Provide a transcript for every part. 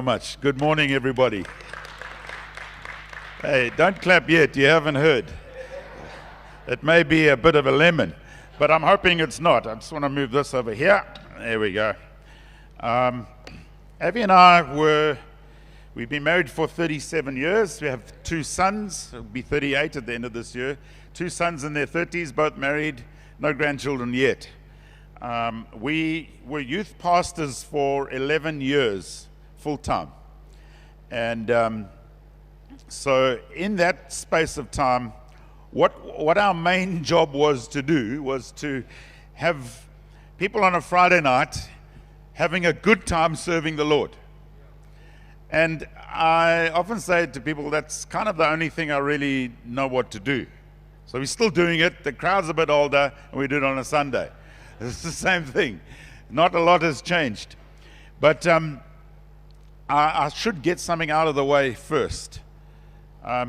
Much. Good morning, everybody. Hey, don't clap yet. You haven't heard. It may be a bit of a lemon, but I'm hoping it's not. I just want to move this over here. There we go. Abby and I we've been married for 37 years. We have 2 sons. It'll be 38 at the end of this year. 2 sons in their 30s, both married, no grandchildren yet. We were youth pastors for 11 years, full time. And so in that space of time, what our main job was to do was to have people on a Friday night having a good time serving the Lord. And I often say to people, that's kind of the only thing I really know what to do. So we're still doing it. The crowd's a bit older, and we do it on a Sunday. It's the same thing. Not a lot has changed. But I should get something out of the way first. I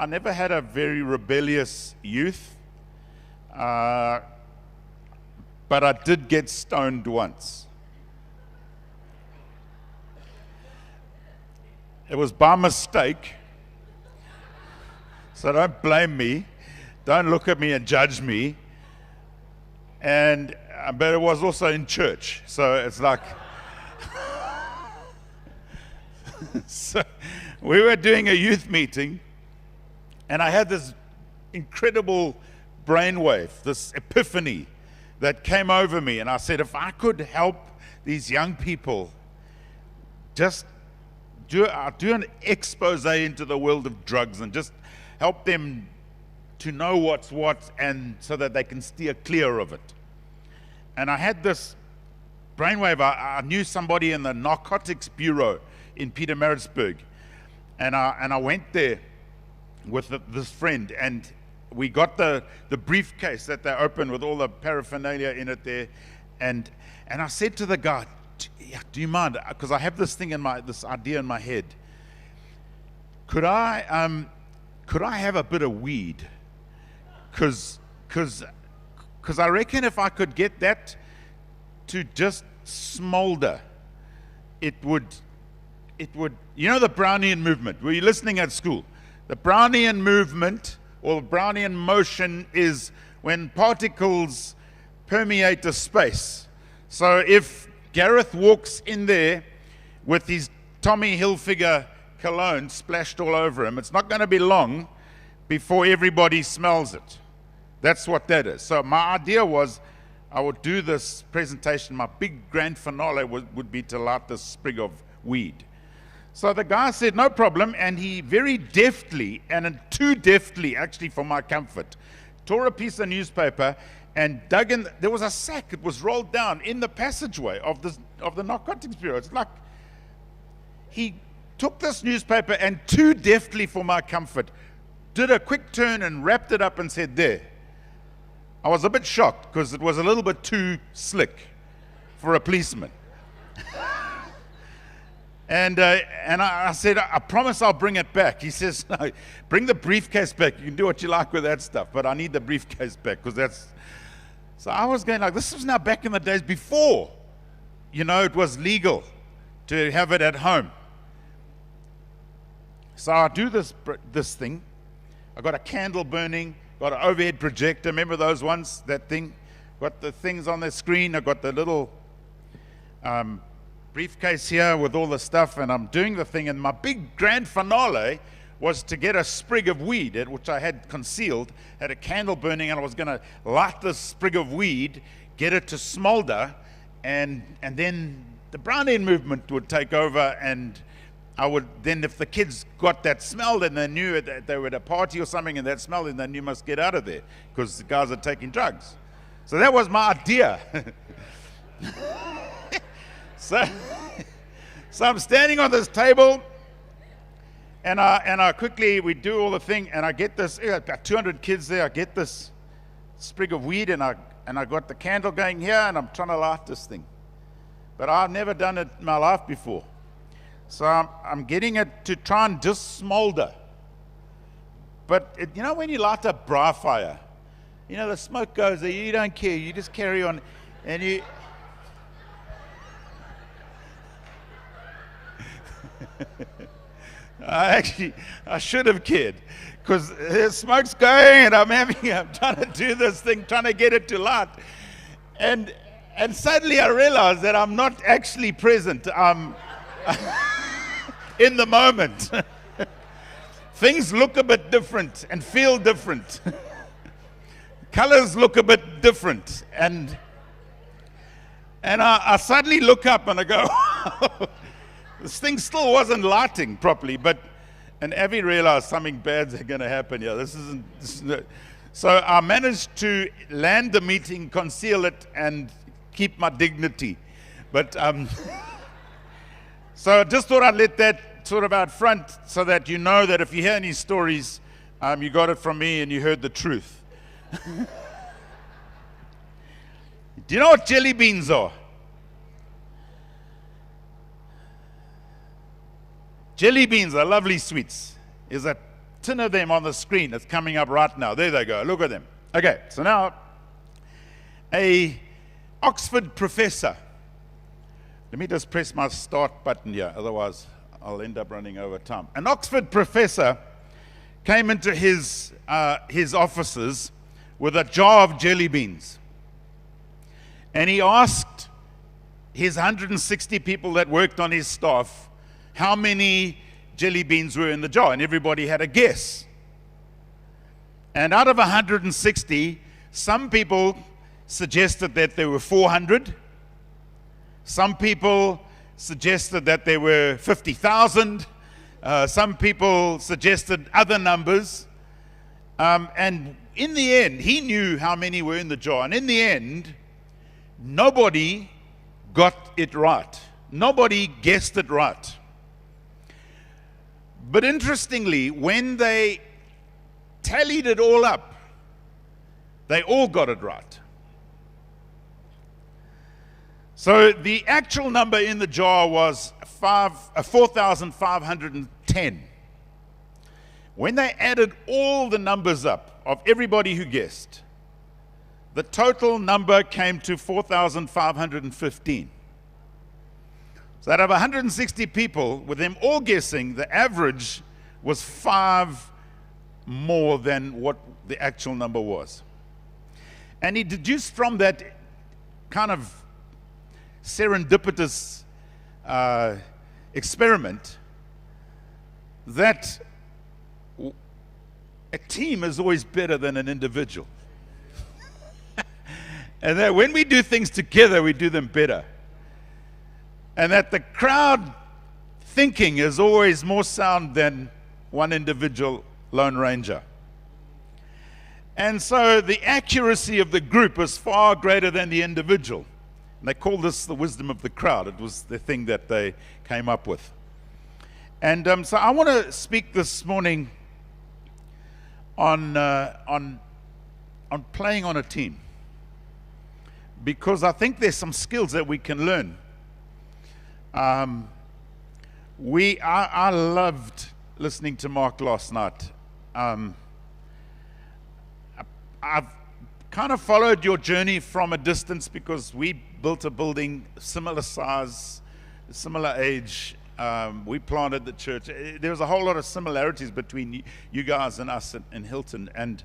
never had a very rebellious youth, but I did get stoned once. It was by mistake, so don't blame me. Don't look at me and judge me. But it was also in church, so it's like. So we were doing a youth meeting, and I had this incredible brainwave, this epiphany that came over me, and I said, if I could help these young people just do an expose into the world of drugs and just help them to know what's what, and so that they can steer clear of it. And I had this brainwave. I knew somebody in the narcotics bureau in Pietermaritzburg, and I went there with this friend, and we got the briefcase that they opened with all the paraphernalia in it there, and I said to the guy, do you mind, because I have this idea in my head, could I have a bit of weed? Because I reckon if I could get that to just smolder, it would, you know, the Brownian movement. Were you listening at school? The Brownian movement, or Brownian motion, is when particles permeate a space. So if Gareth walks in there with his Tommy Hilfiger cologne splashed all over him, it's not going to be long before everybody smells it. That's what that is. So my idea was I would do this presentation. My big grand finale would be to light this sprig of weed. So the guy said, no problem, and he very deftly, and too deftly actually for my comfort, tore a piece of newspaper and dug in. There was a sack. It was rolled down in the passageway of the narcotics bureau. It's like he took this newspaper and too deftly for my comfort did a quick turn and wrapped it up and said, there. I was a bit shocked because it was a little bit too slick for a policeman. And I said, I promise I'll bring it back. He says, no, bring the briefcase back. You can do what you like with that stuff, but I need the briefcase back because that's. So I was going like, this was now back in the days before, it was legal to have it at home. So I do this thing. I got a candle burning, got an overhead projector. Remember those ones? That thing. Got the things on the screen. I got the little briefcase here with all the stuff, and I'm doing the thing. And my big grand finale was to get a sprig of weed, which I had concealed, had a candle burning, and I was going to light this sprig of weed, get it to smolder, and then the Brownian movement would take over, and I would then, if the kids got that smell, then they knew that they were at a party or something, and that smell, and they knew must get out of there because the guys are taking drugs. So that was my idea. So I'm standing on this table, and I quickly, we do all the thing, and I get this, got 200 kids there, I get this sprig of weed, and I got the candle going here, and I'm trying to light this thing. But I've never done it in my life before. So I'm getting it to try and just smolder. But when you light a braai fire, the smoke goes there, you don't care, you just carry on, and you... I should have cared, because the smoke's going and I'm trying to do this thing, trying to get it to light. And suddenly I realized that I'm not actually present. I'm in the moment. Things look a bit different and feel different. Colors look a bit different. And I suddenly look up and I go, this thing still wasn't lighting properly, and Avi realized something bad's going to happen here. This isn't. So I managed to land the meeting, conceal it, and keep my dignity. But so I just thought I'd let that sort of out front, so that you know that if you hear any stories, you got it from me and you heard the truth. Do you know what jelly beans are? Jelly beans are lovely sweets. There's a tin of them on the screen that's coming up right now. There they go. Look at them. Okay, so now a Oxford professor. Let me just press my start button here, otherwise I'll end up running over time. An Oxford professor came into his offices with a jar of jelly beans. And he asked his 160 people that worked on his staff how many jelly beans were in the jar, and everybody had a guess. And out of 160, some people suggested that there were 400. Some people suggested that there were 50,000. Some people suggested other numbers. And in the end, he knew how many were in the jar. And in the end, nobody got it right. Nobody guessed it right. But interestingly, when they tallied it all up, they all got it right. So the actual number in the jar was 4,510. When they added all the numbers up of everybody who guessed, the total number came to 4,515. So out of 160 people, with them all guessing, the average was 5 more than what the actual number was. And he deduced from that kind of serendipitous experiment that a team is always better than an individual. And that when we do things together, we do them better. And that the crowd thinking is always more sound than one individual lone ranger. And so the accuracy of the group is far greater than the individual. And they call this the wisdom of the crowd. It was the thing that they came up with. And so I want to speak this morning on playing on a team, because I think there's some skills that we can learn. I loved listening to Mark last night. I've kind of followed your journey from a distance, because we built a building similar size, similar age. We planted the church. There was a whole lot of similarities between you guys and us in Hilton, and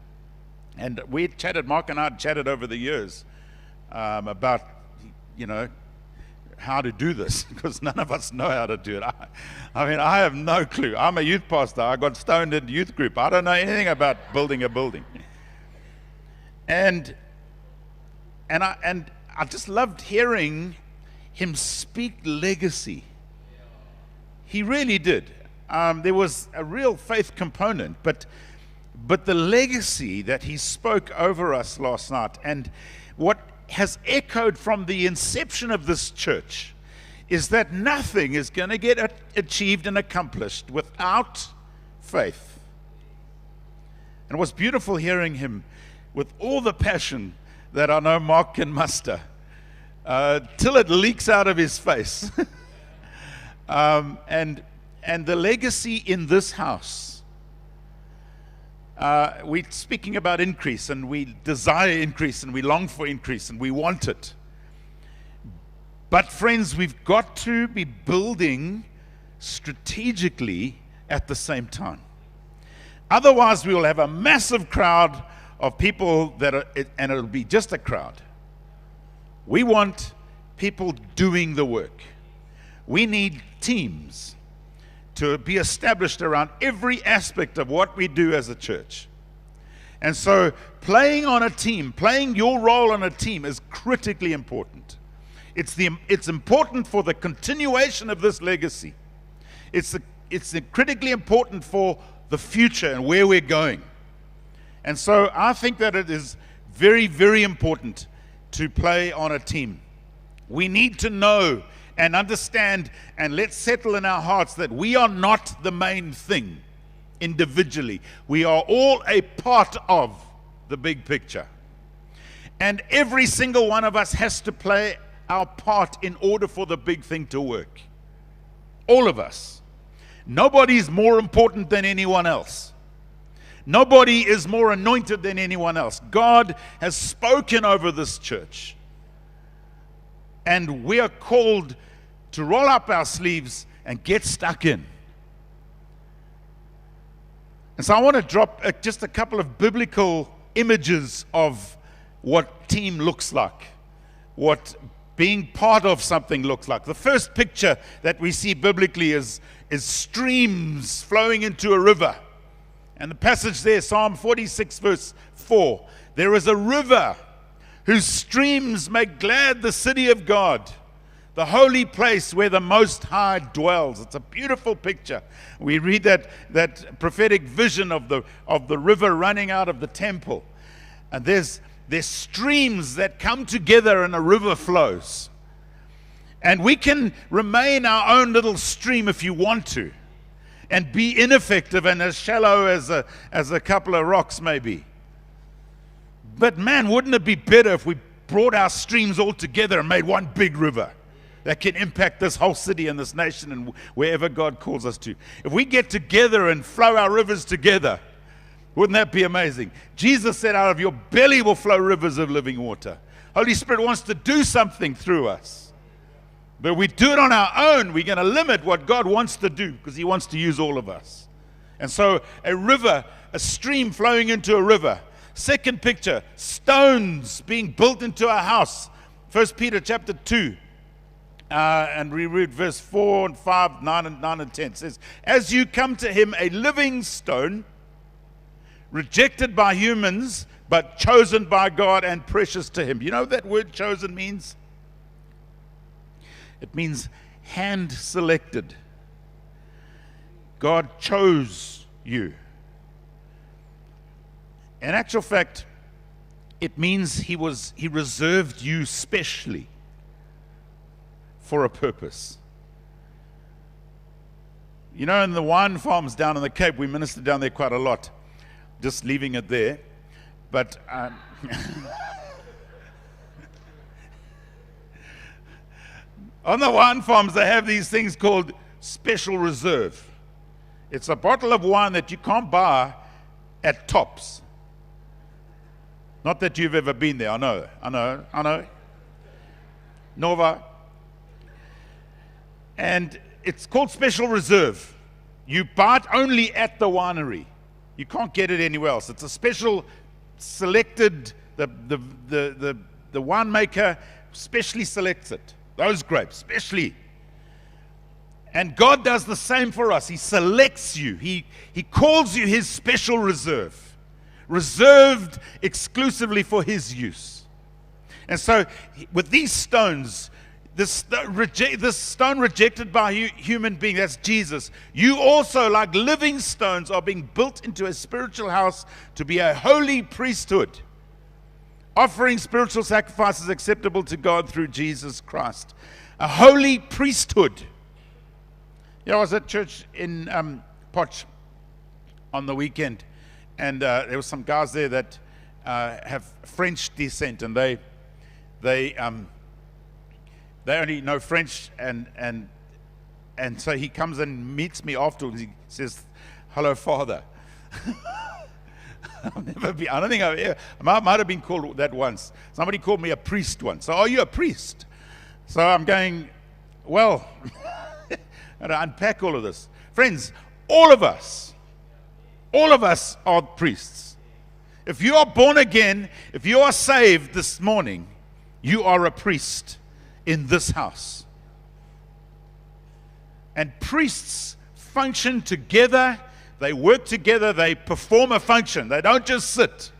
we chatted. Mark and I had chatted over the years about, how to do this, because none of us know how to do it. I mean, I have no clue. I'm a youth pastor. I got stoned in youth group. I don't know anything about building a building. And I just loved hearing him speak legacy. He really did. There was a real faith component, but the legacy that he spoke over us last night, and what has echoed from the inception of this church, is that nothing is going to get achieved and accomplished without faith. And it was beautiful hearing him with all the passion that I know Mark can muster, till it leaks out of his face. And the legacy in this house. We're speaking about increase, and we desire increase, and we long for increase, and we want it. But friends, we've got to be building strategically at the same time. Otherwise, we will have a massive crowd of people and it'll be just a crowd. We want people doing the work. We need teams to be established around every aspect of what we do as a church. And so playing on a team, playing your role on a team is critically important. It's important for the continuation of this legacy. It's critically important for the future and where we're going. And so I think that it is very, very important to play on a team. We need to know and understand, and let's settle in our hearts that we are not the main thing individually. We are all a part of the big picture. And every single one of us has to play our part in order for the big thing to work. All of us. Nobody is more important than anyone else. Nobody is more anointed than anyone else. God has spoken over this church. And we are called to roll up our sleeves and get stuck in. And so I want to drop just a couple of biblical images of what team looks like, what being part of something looks like. The first picture that we see biblically is streams flowing into a river. And the passage there, Psalm 46, verse 4, there is a river whose streams make glad the city of God, the holy place where the Most High dwells. It's a beautiful picture. We read that prophetic vision of the river running out of the temple. And there's streams that come together and a river flows. And we can remain our own little stream if you want to, and be ineffective and as shallow as a couple of rocks maybe. But man, wouldn't it be better if we brought our streams all together and made one big river that can impact this whole city and this nation and wherever God calls us to? If we get together and flow our rivers together, wouldn't that be amazing? Jesus said, out of your belly will flow rivers of living water. Holy Spirit wants to do something through us. But we do it on our own, we're going to limit what God wants to do because He wants to use all of us. And so a river, a stream flowing into a river. Second picture, stones being built into a house. 1 Peter chapter 2. And we read verse 4 and 5, 9 and 10. It says, as you come to Him, a living stone, rejected by humans, but chosen by God and precious to Him. You know what that word chosen means? It means hand-selected. God chose you. In actual fact, it means He reserved you specially for a purpose. You know, in the wine farms down in the Cape, we minister down there quite a lot. Just leaving it there. But on the wine farms, they have these things called special reserve. It's a bottle of wine that you can't buy at Tops. Not that you've ever been there. I know. Nova. And it's called special reserve. You buy it only at the winery. You can't get it anywhere else. It's a special selected, the winemaker specially selects it. Those grapes, specially. And God does the same for us. He selects you. He calls you His special reserve. Reserved exclusively for His use. And so with these stones, this stone rejected by human being, that's Jesus. You also, like living stones, are being built into a spiritual house to be a holy priesthood, offering spiritual sacrifices acceptable to God through Jesus Christ. A holy priesthood. I was at church in Potch on the weekend, and there were some guys there that have French descent, and they only know French, and so he comes and meets me afterwards. He says, "Hello, Father." I don't think I might have been called that once. Somebody called me a priest once. So, are you a priest? So I'm going, well, and to unpack all of this. Friends, all of us are priests. If you are born again, if you are saved this morning, you are a priest in this house. And priests function together, they work together, they perform a function. They don't just sit.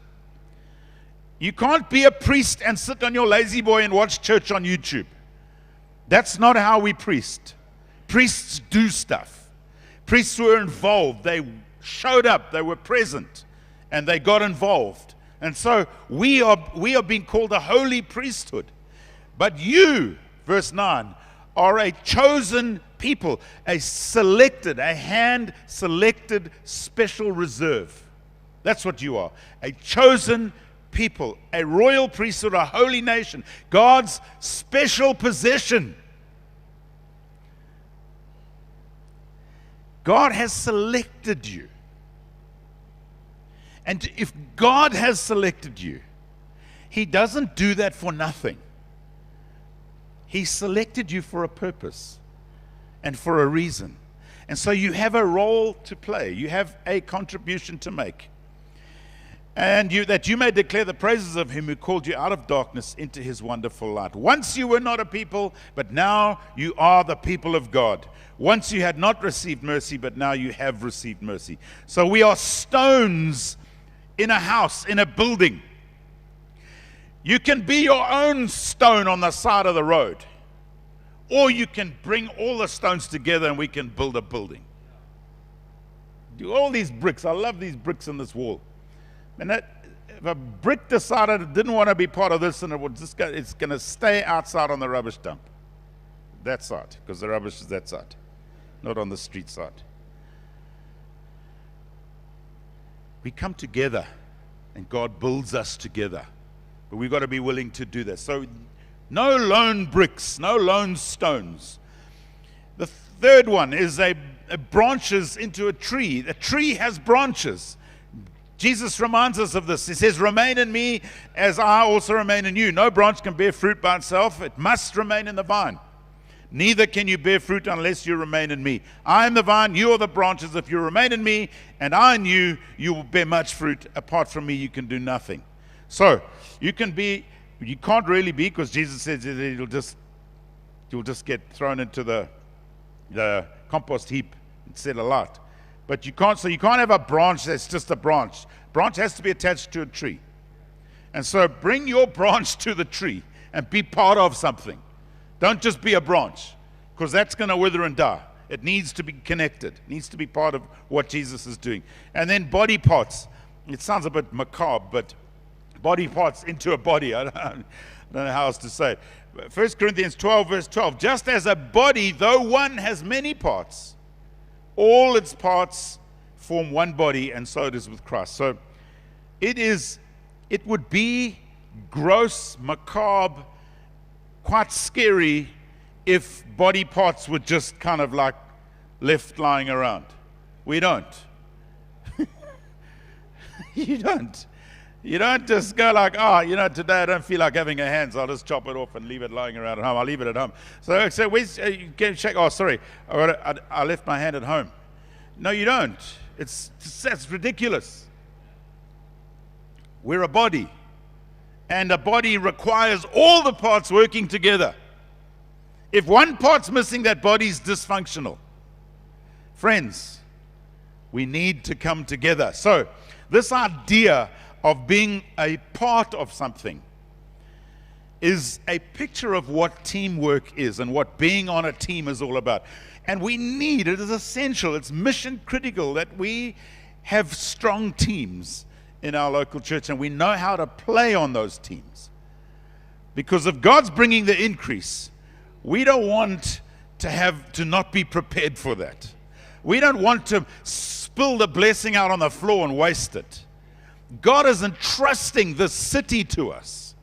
You can't be a priest and sit on your lazy boy and watch church on YouTube. That's not how we priest. Priests do stuff. Priests were involved. They showed up. They were present. And they got involved. And so we are being called a holy priesthood. But you, verse 9, are a chosen people, a hand-selected special reserve. That's what you are. A chosen people, a royal priesthood, a holy nation, God's special possession. God has selected you. And if God has selected you, He doesn't do that for nothing. He selected you for a purpose and for a reason. And so you have a role to play. You have a contribution to make. And that you may declare the praises of Him who called you out of darkness into His wonderful light. Once you were not a people, but now you are the people of God. Once you had not received mercy, but now you have received mercy. So we are stones in a house, in a building. You can be your own stone on the side of the road. Or you can bring all the stones together and we can build a building. Do all these bricks. I love these bricks in this wall. And if a brick decided it didn't want to be part of this, and it's going to stay outside on the rubbish dump. That side, because the rubbish is that side, not on the street side. We come together, and God builds us together. But we've got to be willing to do this. So no lone bricks, no lone stones. The third one is a branches into a tree. A tree has branches. Jesus reminds us of this. He says, remain in me as I also remain in you. No branch can bear fruit by itself. It must remain in the vine. Neither can you bear fruit unless you remain in me. I am the vine, you are the branches. If you remain in me and I in you, you will bear much fruit. Apart from me, you can do nothing. So you can't really be, because Jesus says you'll just get thrown into the compost heap and set alight. But you can't have a branch that's just a branch. Branch has to be attached to a tree. And so bring your branch to the tree and be part of something. Don't just be a branch, because that's going to wither and die. It needs to be connected. It needs to be part of what Jesus is doing. And then body parts. It sounds a bit macabre, but body parts into a body. I don't know how else to say it. 1 Corinthians 12, verse 12. Just as a body, though one has many parts, all its parts form one body, and so it is with Christ. So it would be gross, macabre, quite scary if body parts were just kind of like left lying around. We don't. You don't. You don't just go like, today I don't feel like having a hand, so I'll just chop it off and leave it lying around at home. I'll leave it at home. So where's, you can check, sorry, I left my hand at home. No, you don't. That's ridiculous. We're a body. And a body requires all the parts working together. If one part's missing, that body's dysfunctional. Friends, we need to come together. So this idea of being a part of something is a picture of what teamwork is and what being on a team is all about. And we need, it is essential, it's mission critical that we have strong teams in our local church and we know how to play on those teams. Because if God's bringing the increase, we don't want to not be prepared for that. We don't want to spill the blessing out on the floor and waste it. God is entrusting the city to us.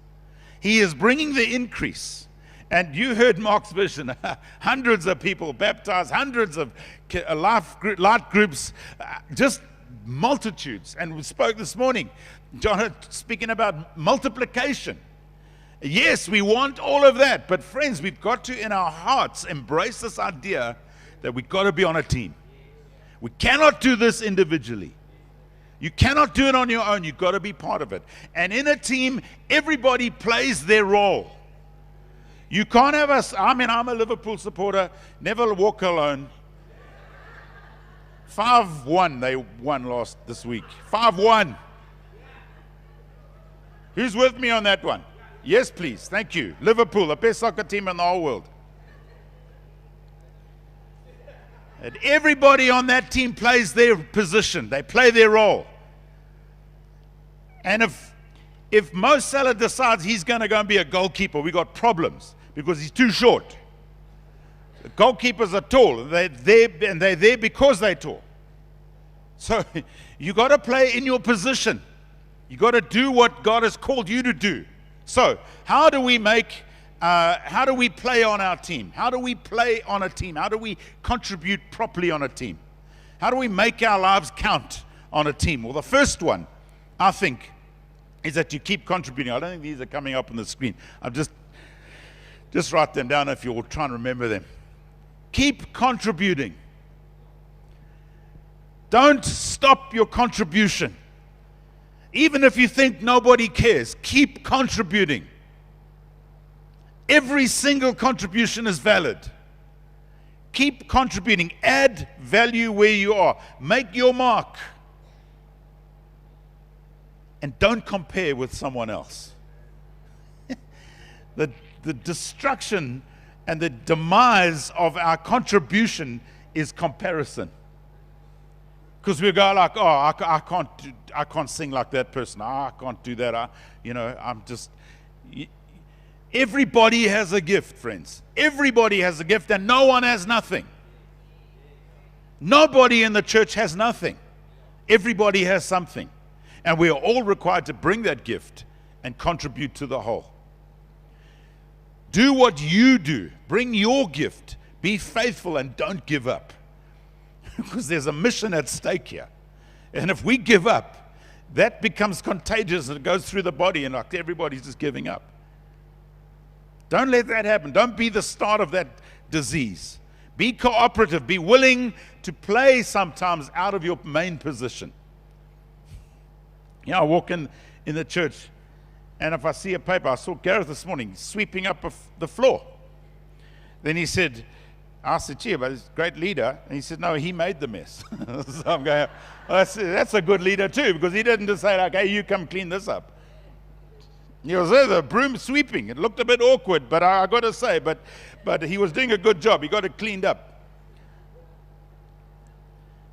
He is bringing the increase. And you heard Mark's vision. Hundreds of people baptized, hundreds of light groups, just multitudes. And we spoke this morning, John speaking about multiplication. Yes, we want all of that. But friends, we've got to, in our hearts, embrace this idea that we've got to be on a team. We cannot do this individually. You cannot do it on your own. You've got to be part of it. And in a team, everybody plays their role. You can't have us. I'm a Liverpool supporter. Never walk alone. 5-1 they won this week. 5-1. Who's with me on that one? Yes, please. Thank you. Liverpool, the best soccer team in the whole world. And everybody on that team plays their position. They play their role. And if Mo Salah decides he's going to go and be a goalkeeper, we got problems because he's too short. The goalkeepers are tall. They're there because they're tall. So you got to play in your position. You got to do what God has called you to do. So how do we play on our team? How do we play on a team? How do we contribute properly on a team? How do we make our lives count on a team? Well, the first one, I think, is that you keep contributing. I don't think these are coming up on the screen. I'm just write them down if you'll try and remember them. Keep contributing. Don't stop your contribution. Even if you think nobody cares, keep contributing. Every single contribution is valid. Keep contributing. Add value where you are. Make your mark. And don't compare with someone else. The destruction and the demise of our contribution is comparison. Because we go like, oh, I can't sing like that person. Oh, I can't do that. Everybody has a gift, friends. Everybody has a gift, and no one has nothing. Nobody in the church has nothing. Everybody has something. And we are all required to bring that gift and contribute to the whole. Do what you do. Bring your gift. Be faithful and don't give up. Because there's a mission at stake here. And if we give up, that becomes contagious and it goes through the body and like everybody's just giving up. Don't let that happen. Don't be the start of that disease. Be cooperative. Be willing to play sometimes out of your main position. I walk in the church, and if I see a paper, I saw Gareth this morning sweeping up the floor. Then he said, I said, gee, but he's a great leader. And he said, no, he made the mess. So I'm going, well, that's a good leader too, because he didn't just say, like, hey, you come clean this up. He was there, the broom sweeping. It looked a bit awkward, but I got to say, but he was doing a good job. He got it cleaned up.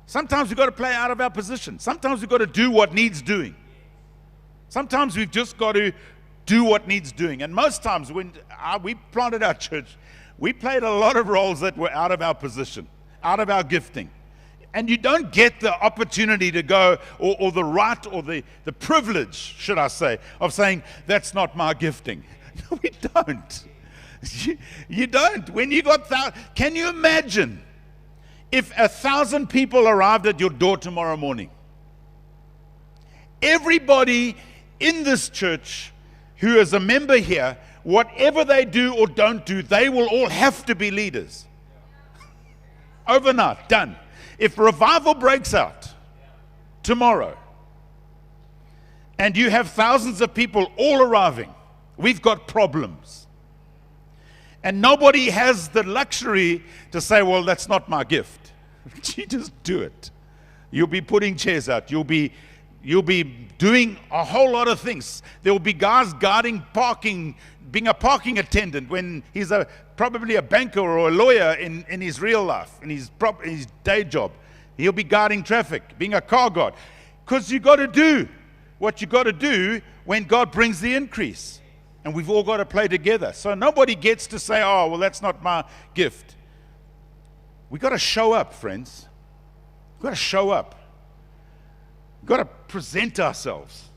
Sometimes we've got to play out of our position. Sometimes we've got to do what needs doing. Sometimes we've just got to do what needs doing. And most times when we planted our church, we played a lot of roles that were out of our position, out of our gifting. And you don't get the opportunity to go, or the right, or the privilege, should I say, of saying, that's not my gifting. No, we don't. You don't. When you got can you imagine if 1,000 people arrived at your door tomorrow morning? Everybody in this church who is a member here, whatever they do or don't do, they will all have to be leaders. Overnight, done. If revival breaks out tomorrow and you have thousands of people all arriving, we've got problems. And nobody has the luxury to say, well, that's not my gift. You just do it. You'll be putting chairs out. You'll be doing a whole lot of things. There will be guys guarding parking, being a parking attendant when he's probably a banker or a lawyer in his real life, in his day job. He'll be guarding traffic, being a car guard. Because you got to do what you got to do when God brings the increase. And we've all got to play together. So nobody gets to say, oh, well, that's not my gift. We've got to show up, friends. We've got to show up. We've got to present ourselves.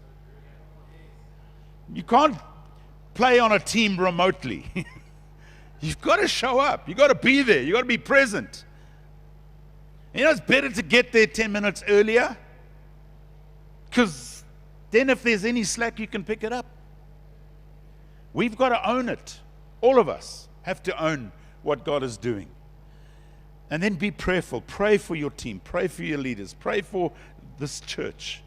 You can't play on a team remotely. You've got to show up. You've got to be there. You've got to be present. It's better to get there 10 minutes earlier, because then if there's any slack, you can pick it up. We've got to own it. All of us have to own what God is doing. And then be prayerful. Pray for your team. Pray for your leaders. Pray for this church.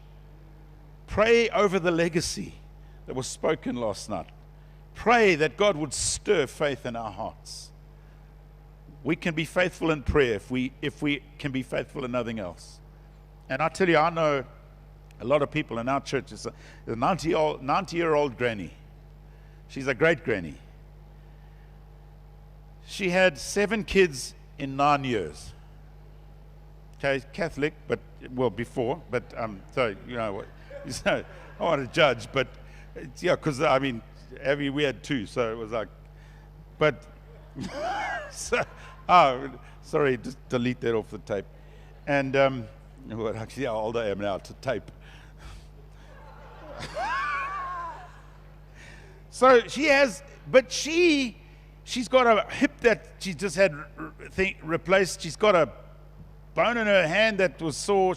Pray over the legacy that was spoken last night. Pray that God would stir faith in our hearts. We can be faithful in prayer if we can be faithful in nothing else. And I tell you, I know a lot of people in our church. It's a 90-year-old granny. She's a great granny. She had 7 kids in 9 years. Okay, Catholic, but before, but so you know, I want to judge, but yeah, because I mean, Abby, we had 2, so it was like, but so, sorry, just delete that off the tape. And well, actually, how old I am now to tape. So she has, but she's got a hip that she just had replaced. She's got a bone in her hand that was sore.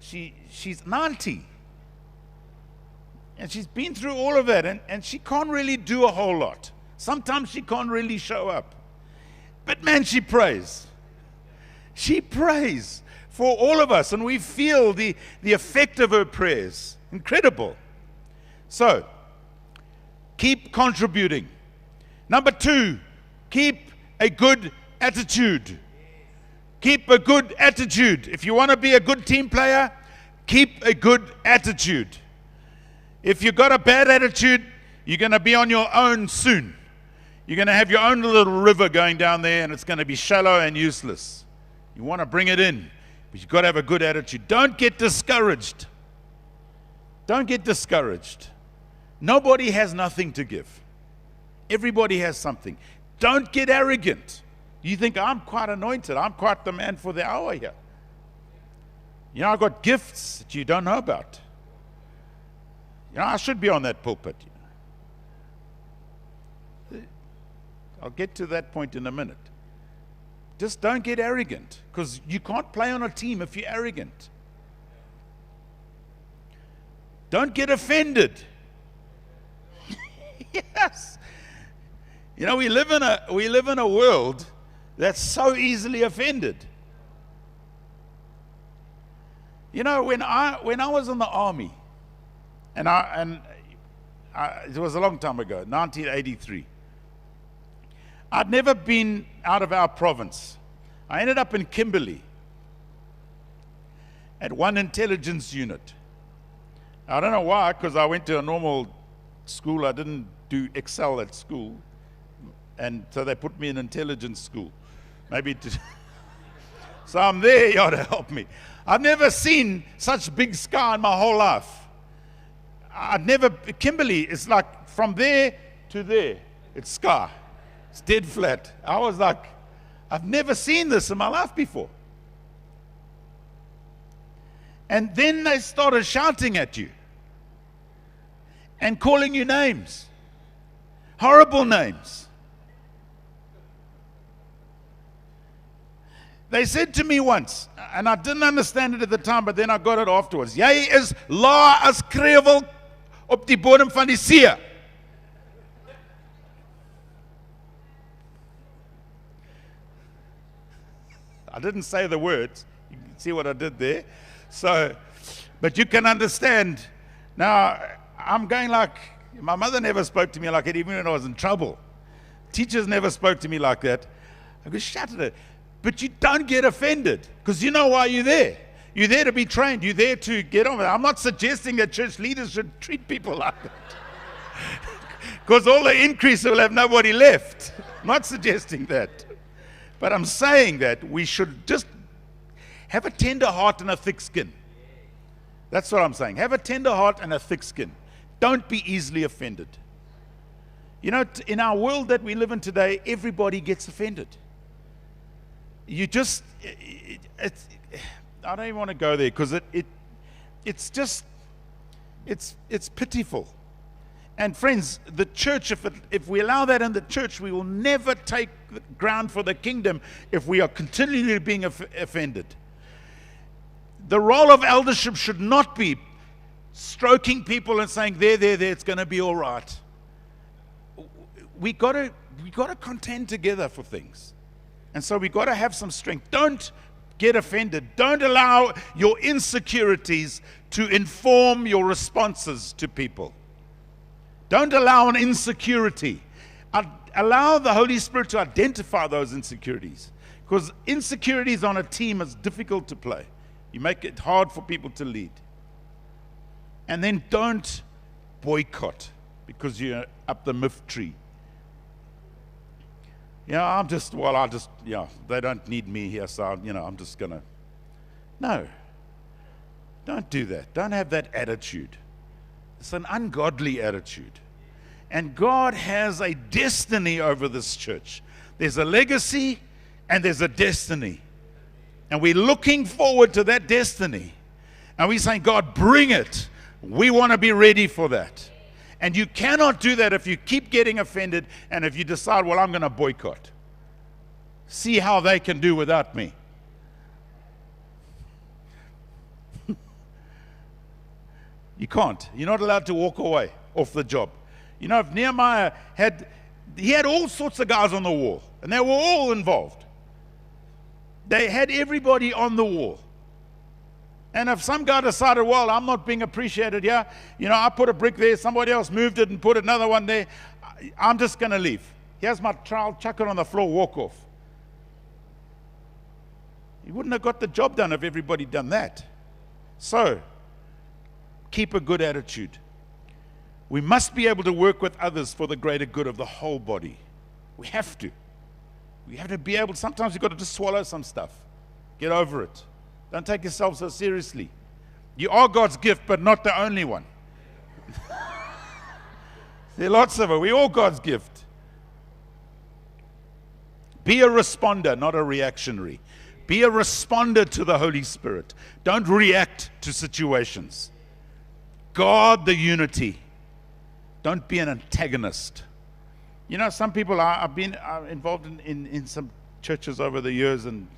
She's 90. And she's been through all of that, and she can't really do a whole lot. Sometimes she can't really show up. But man, she prays. She prays for all of us, and we feel the effect of her prayers. Incredible. So, keep contributing. Number 2, keep a good attitude. Keep a good attitude. If you want to be a good team player, keep a good attitude. If you've got a bad attitude, you're going to be on your own soon. You're going to have your own little river going down there, and it's going to be shallow and useless. You want to bring it in, but you've got to have a good attitude. Don't get discouraged. Don't get discouraged. Nobody has nothing to give. Everybody has something. Don't get arrogant. You think, I'm quite anointed. I'm quite the man for the hour here. You know, I've got gifts that you don't know about. You know, I should be on that pulpit. I'll get to that point in a minute. Just don't get arrogant, because you can't play on a team if you're arrogant. Don't get offended. Yes. You know, we live in a world that's so easily offended. You know, when I was in the army, and it was a long time ago, 1983. I'd never been out of our province. I ended up in Kimberley at one intelligence unit. I don't know why, because I went to a normal school. I didn't do Excel at school, and so they put me in intelligence school. So I'm there, you ought to help me. I've never seen such big sky in my whole life. Kimberley is like from there to there, it's sky. It's dead flat. I was like, I've never seen this in my life before. And then they started shouting at you and calling you names, horrible names. They said to me once, and I didn't understand it at the time, but then I got it afterwards. Jy is laag as krevel op die bodem van die see. I didn't say the words. You can see what I did there. So, but you can understand. Now, I'm going like, my mother never spoke to me like it, even when I was in trouble. Teachers never spoke to me like that. I just shouted it. But you don't get offended, because you know why you're there. You're there to be trained. You're there to get on with it. I'm not suggesting that church leaders should treat people like that, because all the increase will have nobody left. I'm not suggesting that. But I'm saying that we should just have a tender heart and a thick skin. That's what I'm saying. Have a tender heart and a thick skin. Don't be easily offended. You know, in our world that we live in today, everybody gets offended. You just, I don't even want to go there, because it's just, it's pitiful. And friends, the church, if we allow that in the church, we will never take ground for the kingdom if we are continually being offended. The role of eldership should not be stroking people and saying, there, it's going to be all right. We got to contend together for things. And so we've got to have some strength. Don't get offended. Don't allow your insecurities to inform your responses to people. Don't allow an insecurity. Allow the Holy Spirit to identify those insecurities. Because insecurities on a team is difficult to play. You make it hard for people to lead. And then don't boycott because you're up the myth tree. Yeah, they don't need me here, so, I'm just going to. No. Don't do that. Don't have that attitude. It's an ungodly attitude. And God has a destiny over this church. There's a legacy and there's a destiny. And we're looking forward to that destiny. And we're saying, God, bring it. We want to be ready for that. And you cannot do that if you keep getting offended and if you decide, well, I'm going to boycott. See how they can do without me. You can't. You're not allowed to walk away off the job. If Nehemiah had all sorts of guys on the wall, and they were all involved. They had everybody on the wall. And if some guy decided, well, I'm not being appreciated here, I put a brick there, somebody else moved it and put another one there, I'm just going to leave. Here's my trowel, chuck it on the floor, walk off. He wouldn't have got the job done if everybody done that. So, keep a good attitude. We must be able to work with others for the greater good of the whole body. We have to. We have to be able, sometimes you've got to just swallow some stuff. Get over it. Don't take yourself so seriously. You are God's gift, but not the only one. There are lots of it. We're all God's gift. Be a responder, not a reactionary. Be a responder to the Holy Spirit. Don't react to situations. Guard the unity. Don't be an antagonist. Some people, I've been involved in some churches over the years, and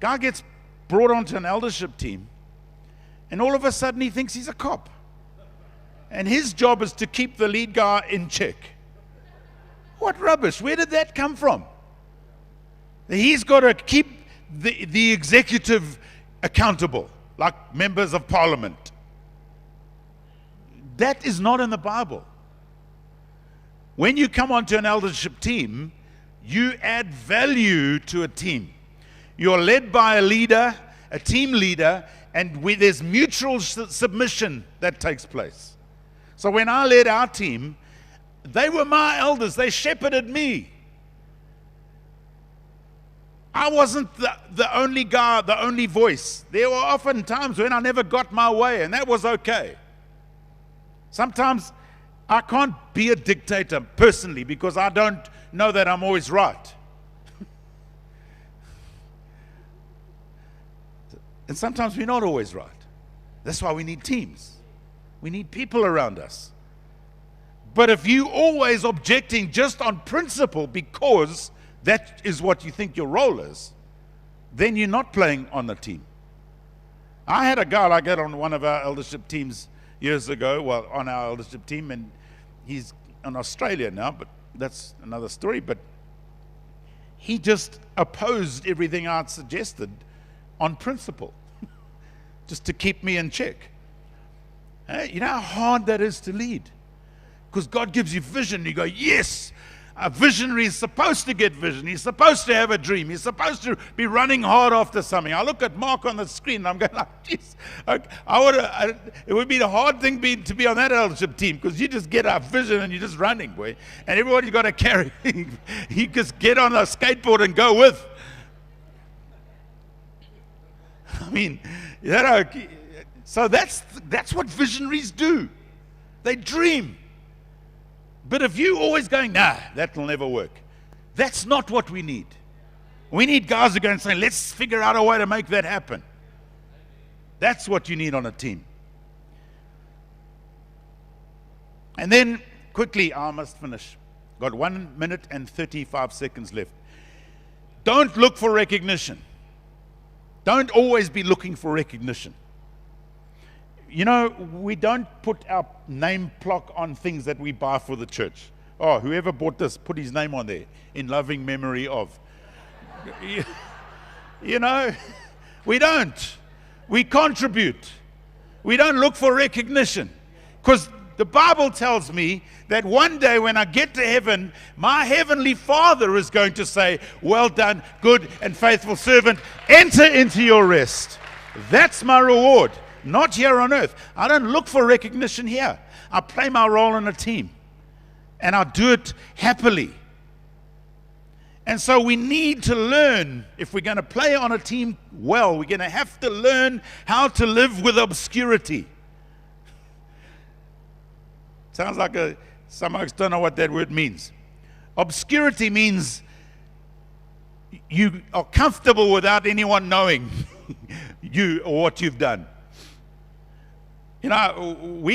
guy gets brought onto an eldership team, and all of a sudden he thinks he's a cop. And his job is to keep the lead guy in check. What rubbish. Where did that come from? He's got to keep the executive accountable, like members of parliament. That is not in the Bible. When you come onto an eldership team, you add value to a team. You're led by a leader, a team leader, and there's mutual submission that takes place. So when I led our team, they were my elders. They shepherded me. I wasn't the only guy, the only voice. There were often times when I never got my way, and that was okay. Sometimes I can't be a dictator personally because I don't know that I'm always right. And sometimes we're not always right. That's why we need teams. We need people around us. But if you always objecting just on principle because that is what you think your role is, then you're not playing on the team. I had a guy like that on one of our eldership teams years ago, on our eldership team, and he's in Australia now, but that's another story. But he just opposed everything I'd suggested on principle, just to keep me in check. You know how hard that is to lead? Because God gives you vision, you go, yes, a visionary is supposed to get vision. He's supposed to have a dream. He's supposed to be running hard after something. I look at Mark on the screen and I'm going like, geez, it would be the hard thing to be on that eldership team because you just get a vision and you're just running, boy. And everybody's got to carry. You just get on a skateboard and go with. I mean, so that's what visionaries do. They dream. But if you're always going, nah, that will never work, that's not what we need. We need guys who go and say, let's figure out a way to make that happen. That's what you need on a team. And then, quickly, I must finish. Got 1 minute and 35 seconds left. Don't look for recognition. Don't always be looking for recognition. You know, we don't put our name plaque on things that we buy for the church. Oh, whoever bought this, put his name on there, in loving memory of. You know, we don't. We contribute. We don't look for recognition. Because the Bible tells me that one day when I get to heaven, my heavenly Father is going to say, well done, good and faithful servant, enter into your rest. That's my reward, not here on earth. I don't look for recognition here. I play my role in a team, and I do it happily. And so we need to learn, if we're going to play on a team well, we're going to have to learn how to live with obscurity. Sounds like some folks don't know what that word means. Obscurity means you are comfortable without anyone knowing you or what you've done. You know,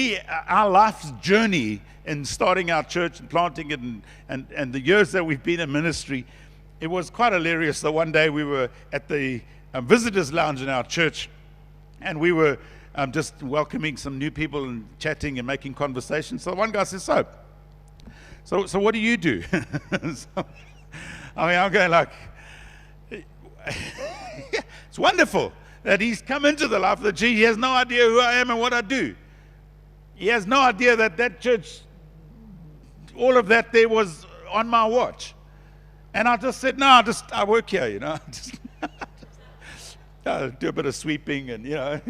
our life's journey in starting our church and planting it and the years that we've been in ministry, it was quite hilarious. So one day we were at the visitors lounge in our church, and we were just welcoming some new people and chatting and making conversation. So one guy says, so what do you do? I'm going like, it's wonderful that he's come into the life of the church. He has no idea who I am and what I do. He has no idea that church, all of that there was on my watch. And I just said, no, I work here, you know. I do a bit of sweeping and, you know.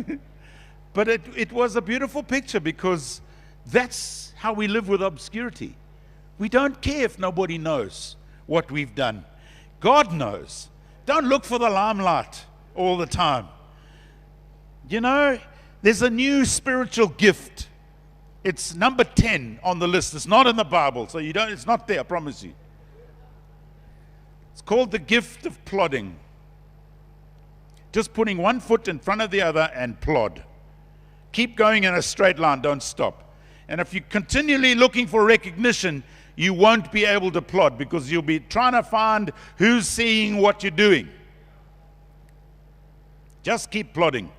But it was a beautiful picture, because that's how we live with obscurity. We don't care if nobody knows what we've done. God knows. Don't look for the limelight all the time. You know, there's a new spiritual gift. It's number 10 on the list. It's not in the Bible, so it's not there, I promise you. It's called the gift of plodding. Just putting one foot in front of the other and plod. Keep going in a straight line, don't stop. And if you're continually looking for recognition, you won't be able to plod, because you'll be trying to find who's seeing what you're doing. Just keep plodding.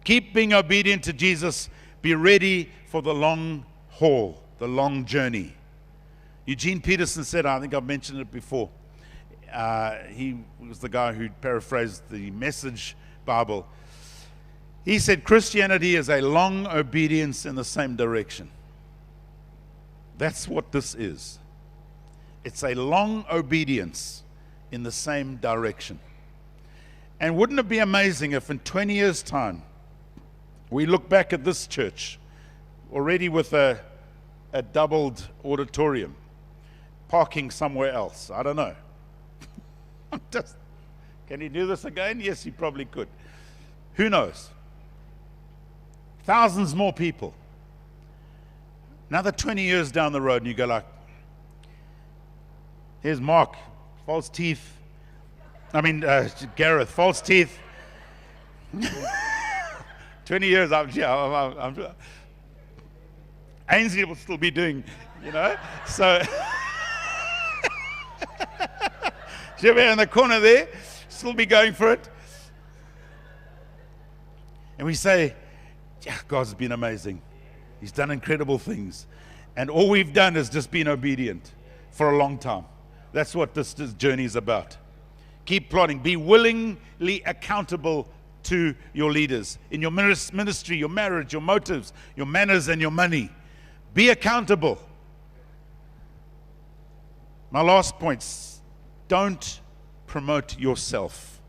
Keep being obedient to Jesus. Be ready for the long haul, the long journey. Eugene Peterson said, I think I've mentioned it before, he was the guy who paraphrased the Message Bible. He said, Christianity is a long obedience in the same direction. That's what this is. It's a long obedience in the same direction. And wouldn't it be amazing if in 20 years' time, we look back at this church, already with a doubled auditorium, parking somewhere else? I don't know. Can he do this again? Yes, he probably could. Who knows? Thousands more people. Another 20 years down the road, and you go like, here's Mark, false teeth. Gareth, false teeth. 20 years, Ainsley will still be doing, you know. So, she'll be in the corner there, still be going for it. And we say, yeah, God's been amazing. He's done incredible things. And all we've done is just been obedient for a long time. That's what this journey is about. Keep plodding. Be willingly accountable to your leaders in your ministry, your marriage, your motives, your manners, and your money. Be accountable. My last points. Don't promote yourself.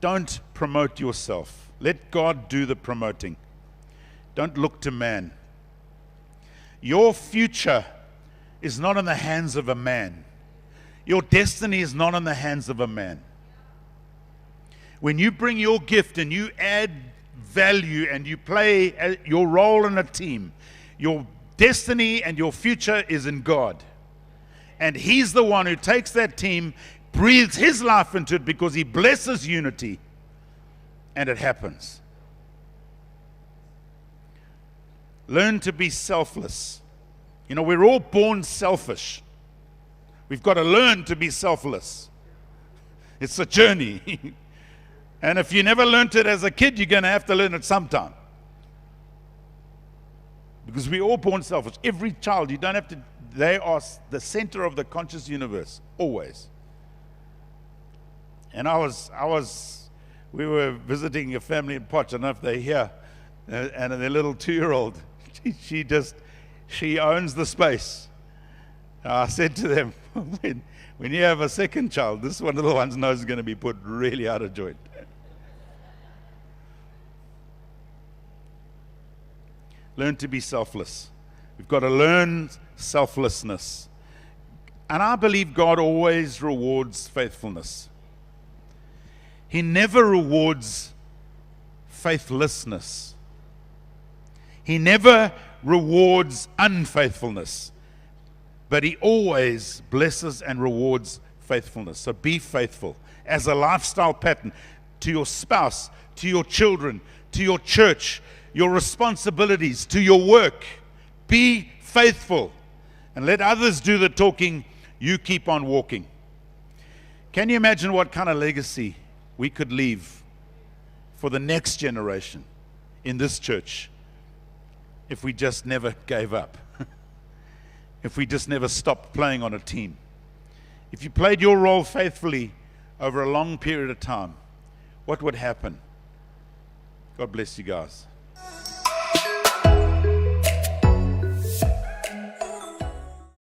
Don't promote yourself. Let God do the promoting. Don't look to man. Your future is not in the hands of a man. Your destiny is not in the hands of a man. When you bring your gift and you add value and you play your role in a team, your destiny and your future is in God. And He's the one who takes that team, breathes His life into it, because He blesses unity, and it happens. Learn to be selfless. You know, we're all born selfish. We've got to learn to be selfless. It's a journey. And if you never learned it as a kid, you're going to have to learn it sometime. Because we're all born selfish. Every child, you don't have to, they are the center of the conscious universe, always. And we were visiting a family in Potch. I don't know if they're here, and their little 2-year-old, she owns the space. I said to them, when you have a second child, this one of the one's nose is going to be put really out of joint. Learn to be selfless. We've got to learn selflessness. And I believe God always rewards faithfulness. He never rewards faithlessness. He never rewards unfaithfulness. But He always blesses and rewards faithfulness. So be faithful as a lifestyle pattern to your spouse, to your children, to your church, your responsibilities, to your work. Be faithful and let others do the talking. You keep on walking. Can you imagine what kind of legacy we could leave for the next generation in this church if we just never gave up? If we just never stopped playing on a team? If you played your role faithfully over a long period of time, what would happen? God bless you guys.